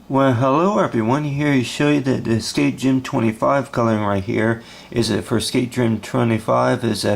Well, hello everyone. Here to show you that the Skate Gym 25 coloring right here is for Skate Gym 25 is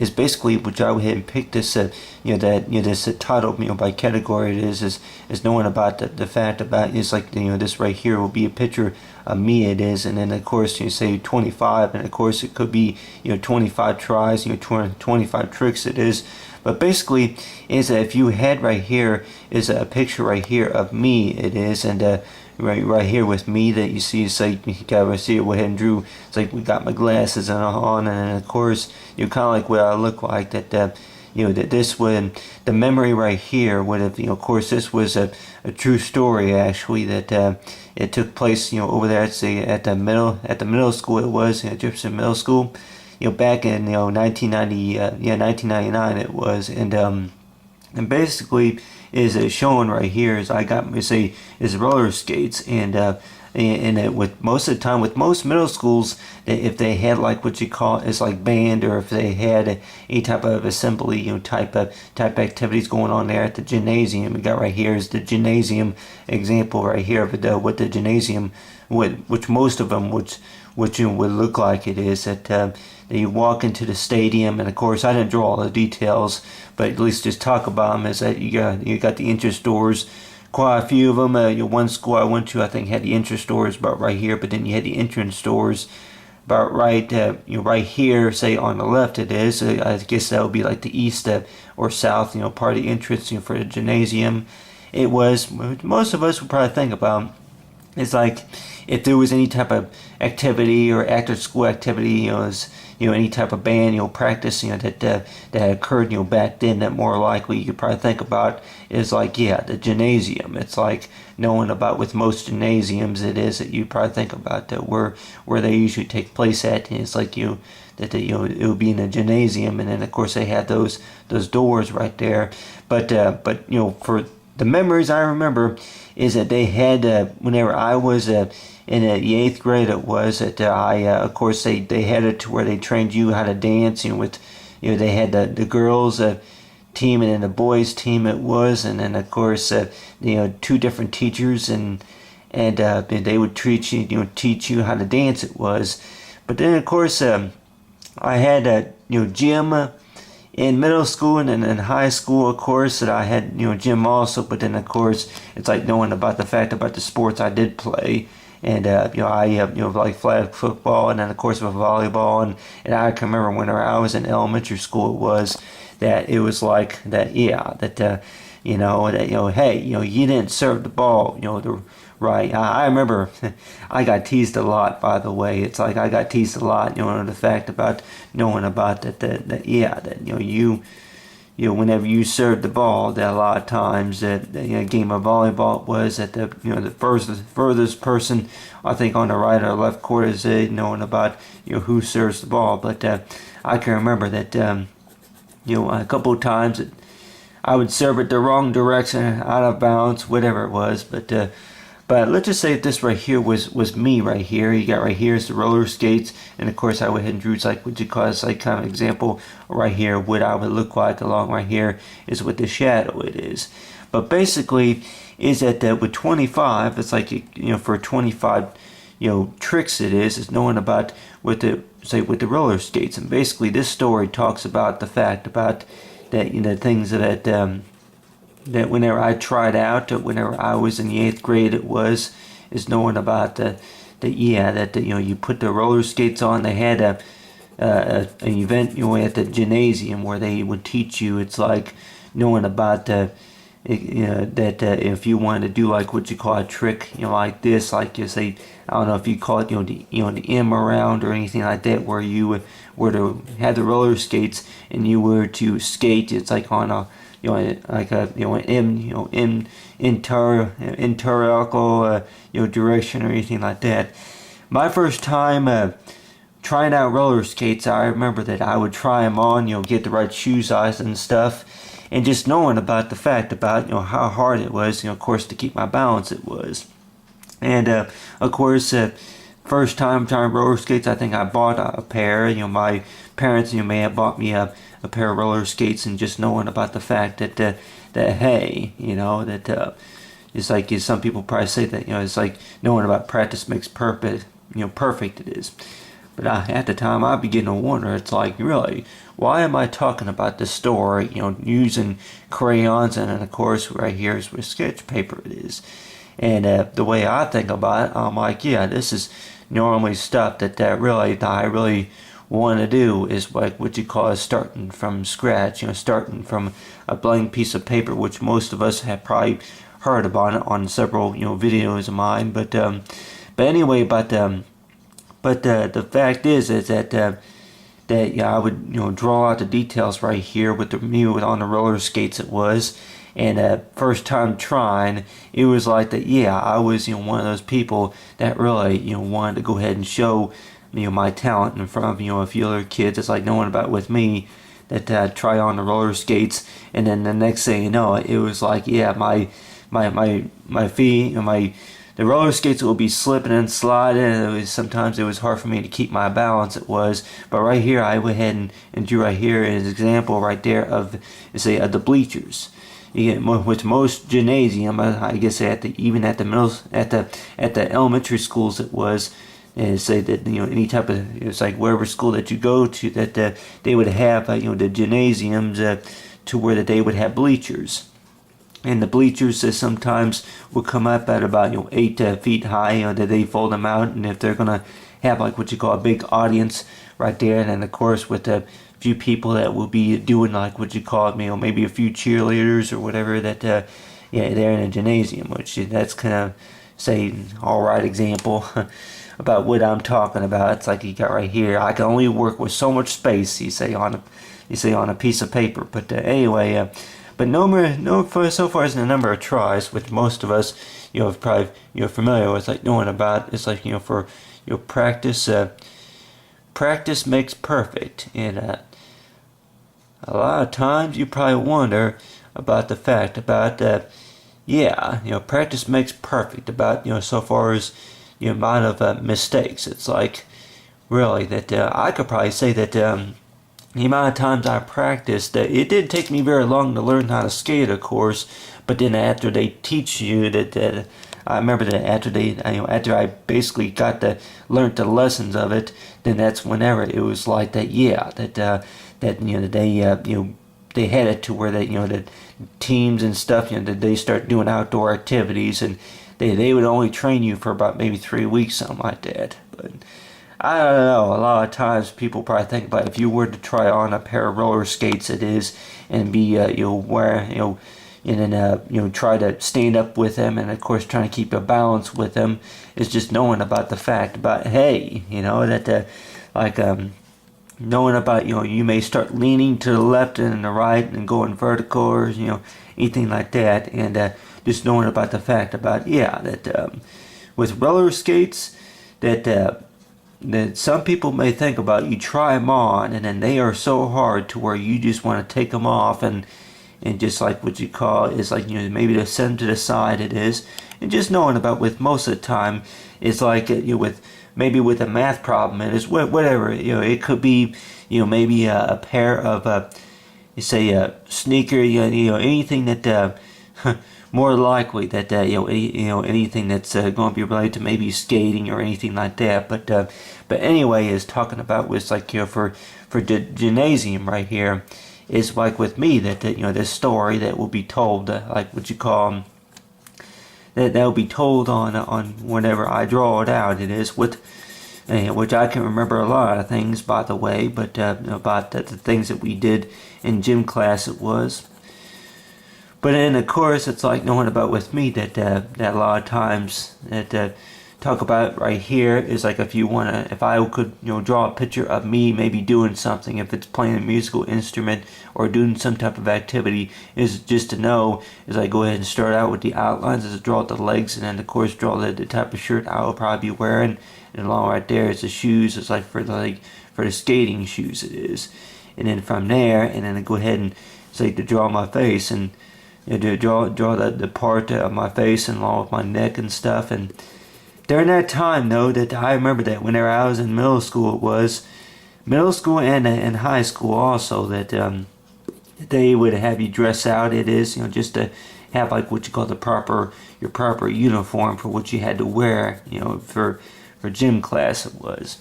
basically which I went ahead and picked this this title by category. It is knowing about the fact about it's like this right here will be a picture of me. It is, and then of course you say 25, and of course it could be 25 tries, 25 tricks. It is. But basically, is that if you had right here is a picture right here of me. It is, and right here with me that you see, it's like you gotta see it. What I drew. It's like we got my glasses on, and then of course kind of like what I look like. That that this would the memory right here would have of course this was a true story actually that it took place over there at the middle school. It was Jefferson Middle School. Back in 1999 it was, and basically is showing right here is I got is roller skates, and it, with most of the time with most middle schools, if they had like what you call is like band, or if they had any type of assembly type activities going on there at the gymnasium. We got right here is the gymnasium example right here of what the gymnasium would, which most of them which would look like. It is that you walk into the stadium, and of course I didn't draw all the details, but at least just talk about them. Is that you got the entrance doors, quite a few of them. One school I went to, I think, had the entrance doors about right here, but then you had the entrance doors about right right here, say on the left. It is. I guess that would be like the east or south, part of the entrance for the gymnasium. It was most of us would probably think about. It's like if there was any type of activity or after school activity, any type of band, practice, that occurred, back then, that more likely you could probably think about is like, the gymnasium. It's like knowing about with most gymnasiums, it is that you probably think about that where they usually take place at. And it's like it would be in a gymnasium, and then of course they had those doors right there. But for the memories I remember is that they had whenever I was in the eighth grade, it was that of course they had it to where they trained you how to dance. With they had the girls team and then the boys team. It was, and then of course two different teachers, and they would teach you how to dance. It was, but then of course I had gym in middle school, and then in high school, of course, that I had gym also. But then of course it's like knowing about the fact about the sports I did play, and I like flag football, and then of course with volleyball, and I can remember when I was in elementary school, it was that it was like that that hey, you didn't serve the ball right. I remember I got teased a lot, by the way. It's like I got teased a lot, the fact about knowing about that whenever you served the ball, that a lot of times that game of volleyball was that the furthest person, I think, on the right or left court is knowing about who serves the ball. But I can remember that a couple of times I would serve it the wrong direction, out of bounds, whatever it was. But let's just say this right here was me right here. You got right here is the roller skates, and of course I went ahead and drew like what you call it, like kind of example right here what I would look like along right here is with the shadow. It is, but basically is that with 25, it's like for 25 tricks. It is knowing about with the roller skates, and basically this story talks about the fact about that things that that whenever I tried out, whenever I was in the eighth grade, it was is knowing about that you put the roller skates on. They had an event at the gymnasium where they would teach you. It's like knowing about that if you wanted to do like what you call a trick, like this, like you say, I don't know if you call it the M around or anything like that, where you were to have the roller skates and you were to skate. It's like on a like a in interior direction or anything like that. My first time trying out roller skates, I remember that I would try them on, get the right shoe size and stuff, and just knowing about the fact about how hard it was, of course, to keep my balance. It was, and of course. First time trying roller skates, I think I bought a pair. My parents may have bought me a pair of roller skates, and just knowing about the fact that hey, that it's like some people probably say that, it's like knowing about practice makes perfect, perfect it is. But at the time, I'd begin to wonder, it's like, really, why am I talking about this story, using crayons, and then, of course, right here is where sketch paper it is. And the way I think about it, I'm like, yeah, this is normally stuff that I really want to do, is like what you call starting from scratch, starting from a blank piece of paper, which most of us have probably heard about it on several, videos of mine. But anyway, the fact is that I would draw out the details right here with on the roller skates it was. And first time trying, it was like that. Yeah, I was one of those people that really wanted to go ahead and show my talent in front of a few other kids. It's like knowing about with me that try on the roller skates, and then the next thing you know, it was like, yeah, my feet and the roller skates will be slipping and sliding, and sometimes it was hard for me to keep my balance. It was, but right here I went ahead and drew right here an example right there of the bleachers. With most gymnasium, I guess even at the elementary schools it was, and say that any type of, it's like wherever school that you go to, that they would have the gymnasiums to where that they would have bleachers. And the bleachers sometimes will come up at about 8 feet high. That they fold them out, and if they're gonna have like what you call a big audience right there, and then of course with a few people that will be doing like what you call it, maybe a few cheerleaders or whatever that they're in a gymnasium, which that's kind of say all right example about what I'm talking about. It's like you got right here. I can only work with so much space, you say on a piece of paper. But anyway. But so far as the number of tries, which most of us, probably familiar with, like knowing about, it's like for practice. Practice makes perfect, and a lot of times you probably wonder about the fact about practice makes perfect about so far as the amount of mistakes. It's like really that I could probably say that. The amount of times I practiced, it didn't take me very long to learn how to skate, of course. But then after they teach you that, I remember that after I basically learned the lessons of it, then that's whenever it was like that. Yeah, they had it to where the teams and stuff, that they start doing outdoor activities, and they would only train you for about maybe 3 weeks, something like that. But I don't know, a lot of times people probably think about if you were to try on a pair of roller skates, it is, and be, wear, and then, try to stand up with them, and of course trying to keep a balance with them, is just knowing about the fact about, hey, that, knowing about, you may start leaning to the left and the right and going vertical, or, anything like that, and just knowing about the fact about, that with roller skates, that some people may think about, you try them on and then they are so hard to where you just want to take them off and just like what you call is like maybe to send them to the side it is, and just knowing about with most of the time it's like with maybe with a math problem it is whatever it could be maybe a pair of say a sneaker anything that more likely that anything that's going to be related to maybe skating or anything like that. But anyway, is talking about was like for the gymnasium right here is like with me that this story that will be told like what you call that will be told on whenever I draw it out. It is with which I can remember a lot of things by the way, but about the things that we did in gym class it was. But then, of course, it's like knowing about with me that a lot of times that talk about right here is like if I could draw a picture of me maybe doing something, if it's playing a musical instrument or doing some type of activity, is just to know is I go ahead and start out with the outlines, as I draw the legs, and then of course draw the type of shirt I will probably be wearing, and along right there is the shoes. It's like for the skating shoes it is, and then from there, and then I go ahead and say to draw my face and. To draw the part of my face and along with my neck and stuff. And during that time, though, that I remember that whenever I was in middle school, it was middle school and high school also, that they would have you dress out. It is just have like what you call your proper uniform for what you had to wear, for gym class it was.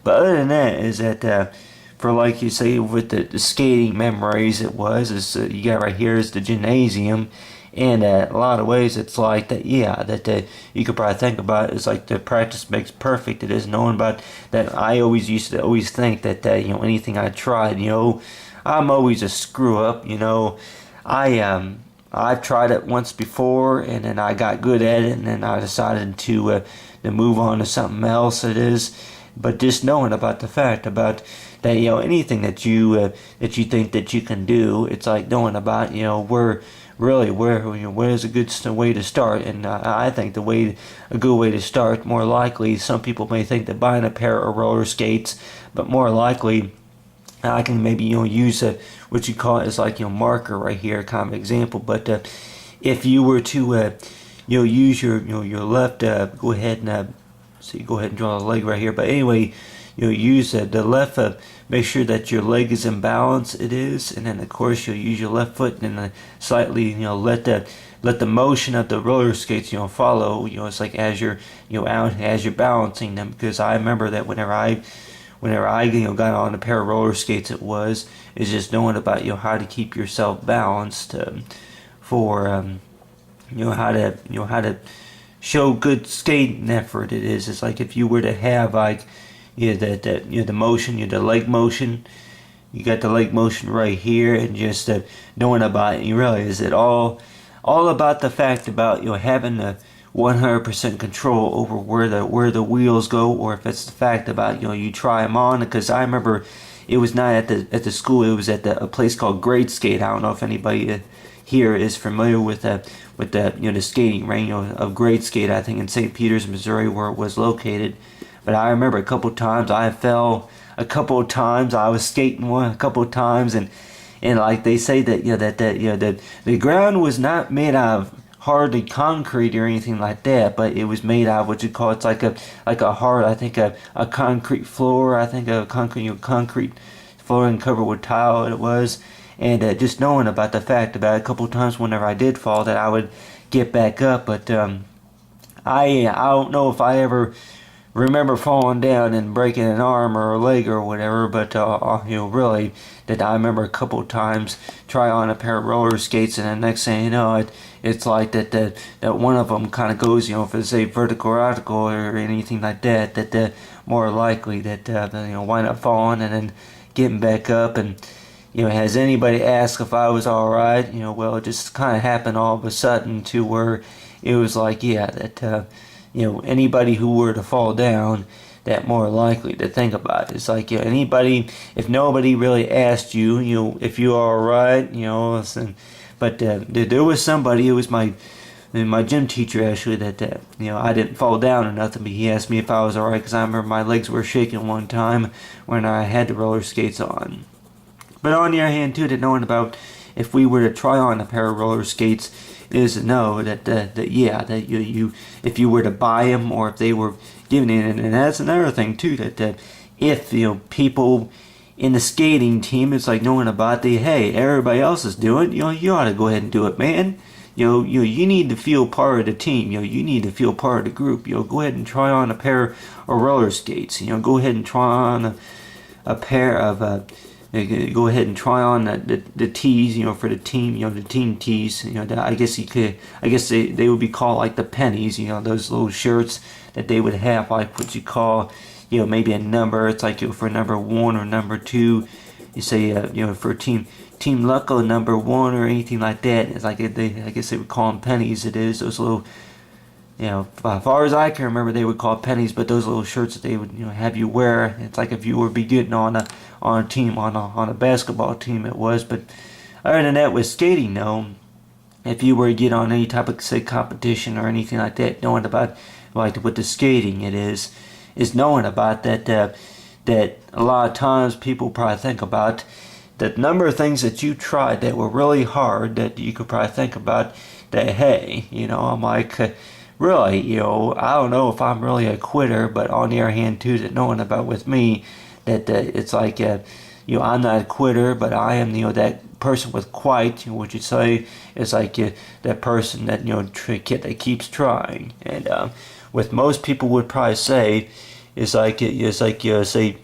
But other than that, is that for like you say with the skating memories, it was is you got right here is the gymnasium, and a lot of ways it's like that. Yeah, that you could probably think about it, it's like the practice makes perfect. It is knowing about that. I always used to always think that anything I tried, I'm always a screw up. I've tried it once before, and then I got good at it, and then I decided to move on to something else. It is, but just knowing about the fact about that, anything that you think that you can do, it's like knowing about where is a good way to start. And I think a good way to start, more likely, some people may think that buying a pair of roller skates, but more likely I can maybe use what you call it is like marker right here, kind of example. But if you were to use your left, go ahead and go ahead and draw the leg right here. But anyway, use the left. Make sure that your leg is in balance. It is, and then of course you'll use your left foot and then slightly let the motion of the roller skates follow. It's like as you're out as you're balancing them. Because I remember that whenever I got on a pair of roller skates, it's just knowing about how to keep yourself balanced for how to show good skating effort. It's like if you were to have like the motion, the leg motion. You got the leg motion right here, and just knowing about it, you realize it all about the fact about having the 100% control over where the wheels go, or if it's the fact about you try them on. Because I remember it was not at the school, it was at a place called Great Skate. I don't know if anybody here is familiar with the skating ring of Great Skate. I think in St. Peters, Missouri, where it was located. But I remember a couple times I fell. A couple of times I was skating a couple of times, and like they say that that the ground was not made out of hardly concrete or anything like that, but it was made out of what you call, it's like a hard, I think a concrete floor. I think a concrete floor and covered with tile it was. And just knowing about the fact about a couple of times whenever I did fall that I would get back up. But I don't know if I ever remember falling down and breaking an arm or a leg or whatever, but really, that I remember a couple of times try on a pair of roller skates, and the next thing you know, it's like that one of them kind of goes, if it's a vertical or vertical or anything like that, more likely that wind up falling and then getting back up. And has anybody asked if I was all right? Well, it just kind of happened all of a sudden to where it was like, that anybody who were to fall down, that more likely to think about it. It's like anybody, if nobody really asked you, if you are alright, listen. But there was somebody, it was my gym teacher actually, that I didn't fall down or nothing, but he asked me if I was alright, because I remember my legs were shaking one time when I had the roller skates on. But on the other hand too, that knowing about if we were to try on a pair of roller skates, is to know that you if you were to buy them, or if they were given in. And that's another thing too, that if people in the skating team, it's like knowing about hey, everybody else is doing it, you ought to go ahead and do it, man. You need to feel part of the team. You need to feel part of the group. Go ahead and try on a pair of roller skates. Go ahead and try on a pair of go ahead and try on the tees, for the team, the team tees, I guess they would be called like the pennies, those little shirts that they would have, like what you call, maybe a number. It's like for number 1 or number 2, you say, for Team Lucko number 1 or anything like that. It's like I guess they would call them pennies. It is those little, as far as I can remember, they would call it pennies, but those little shirts that they would, have you wear. It's like if you were be getting on a team, on a basketball team, it was. But other than that, with skating, though, if you were to get on any type of, say, competition or anything like that, knowing about, like with the skating, is knowing about that a lot of times people probably think about the number of things that you tried that were really hard, that you could probably think about that, hey, I'm like, really, I don't know if I'm really a quitter. But on the other hand too, that knowing about with me, that it's like, I'm not a quitter, but I am, that person with quite, would you say, is like that person that that keeps trying. And with most people would probably say is like say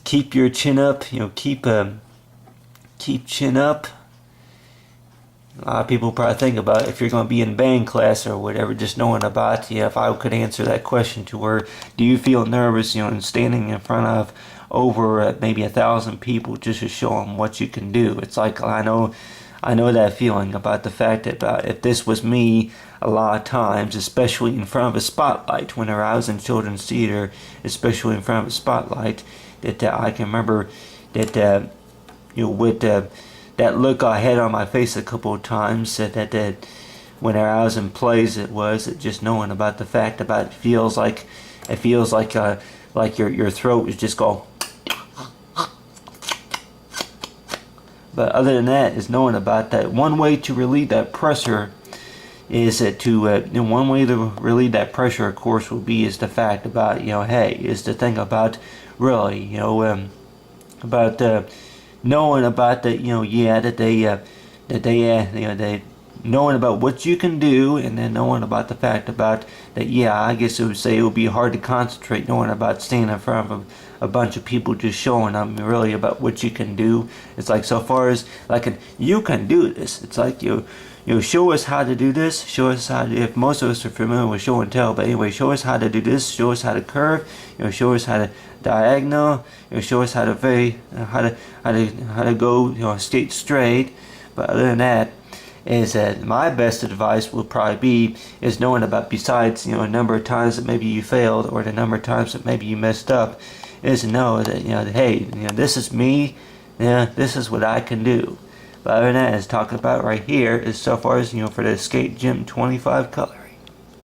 keep your chin up, keep chin up. A lot of people probably think about if you're going to be in band class or whatever, just knowing about, if I could answer that question to her, do you feel nervous, and standing in front of over maybe 1,000 people just to show them what you can do? It's like, I know that feeling about the fact that if this was me a lot of times, especially in front of a spotlight, whenever I was in children's theater, especially in front of a spotlight, that I can remember that, with that look I had on my face a couple of times, that whenever I was in plays, it just knowing about the fact about it feels like your throat is just going. But other than that, is knowing about that. One way to relieve that pressure is one way to relieve that pressure, of course, will be is the fact about is to think about really about knowing about that they knowing about what you can do, and then knowing about the fact about that I guess it would be hard to concentrate knowing about standing in front of a bunch of people just showing them really about what you can do. It's like, so far as like you can do this, it's like show us how to do this, show us how to, if most of us are familiar with show and tell, but anyway, show us how to do this, show us how to curve, show us how to diagonal, show us how to go skate straight. But other than that, is that my best advice will probably be is knowing about, besides a number of times that maybe you failed or the number of times that maybe you messed up, is to know that hey, this is me, this is what I can do. But other than that, is talking about right here is so far as for the Skate Gym 25 color.